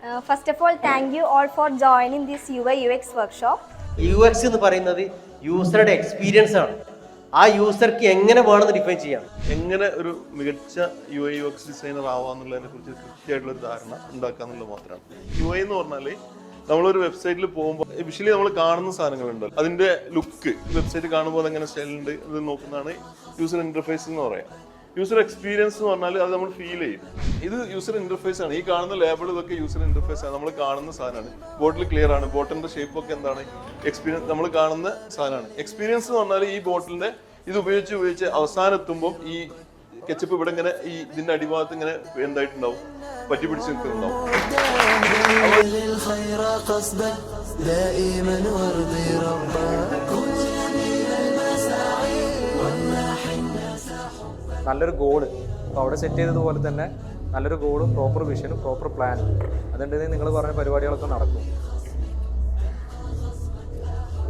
First of all, thank you all for joining this UI UX workshop. UX എന്ന് പറയുന്നത് യൂസറുടെ experience ആണ്. ആ യൂസർക്ക് എങ്ങനെ വേണമെന്ന് ഡിഫൈൻ ചെയ്യാം. എങ്ങനെ ഒരു മികച്ച UI UX ഡിസൈനർ ആവാന്നുള്ളതിനെ കുറിച്ച് കൃത്യമായിട്ടുള്ള ഒരു ധാരണ ഉണ്ടാക്കാന്നുള്ളത് മാത്രമാണ്. UI എന്ന് പറഞ്ഞാൽ നമ്മളൊരു വെബ്സൈറ്റിൽ പോകുമ്പോൾ വിഷ്വലി നമ്മൾ കാണുന്ന സാധനങ്ങളുണ്ട്. അതിന്റെ ലുക്ക് വെബ്സൈറ്റ് കാണുമ്പോൾ അതെങ്ങനെ സ്റ്റൈലുണ്ട് ഇത് നോക്കുന്നതാണ് യൂസർ ഇന്റർഫേസ് എന്ന് പറയാം. യൂസർ എക്സ്പീരിയൻസ് എന്ന് പറഞ്ഞാൽ അത് നമ്മൾ ഫീൽ ചെയ്യും. ഇത് യൂസർ ഇന്റർഫേസ് ആണ്. ഈ കാണുന്ന ലേബിൾ ഇതൊക്കെ യൂസർ ഇന്റർഫേസ് ആണ്. നമ്മൾ കാണുന്ന സാധനമാണ്. ബോട്ടിൽ ക്ലിയർ ആണ്. ബോട്ടിലിന്റെ ഷേപ്പ് ഒക്കെ എന്താണ് എക്സ്പീരിയൻസ് നമ്മൾ കാണുന്ന സാധനമാണ്. എക്സ്പീരിയൻസ് എന്ന് പറഞ്ഞാൽ ഈ ബോട്ടിലിന്റെ ഇത് ഉപയോഗിച്ച് അവസാനം എത്തുമ്പോൾ ഈ കെച്ചപ്പ് ഇവിടെ ഇങ്ങനെ ഈ ഇതിന്റെ അടിഭാഗത്ത് ഇങ്ങനെ എന്തായിട്ടുണ്ടാവും പറ്റി പിടിച്ച് നിൽക്കുന്നുണ്ടാവും. നല്ലൊരു ഗോള് അപ്പോൾ അവിടെ സെറ്റ് ചെയ്തതുപോലെ തന്നെ നല്ലൊരു ഗോളും പ്രോപ്പർ വിഷനും പ്രോപ്പർ പ്ലാനും അതുണ്ടെങ്കിൽ നിങ്ങൾ പറഞ്ഞ പരിപാടികളൊക്കെ നടക്കും.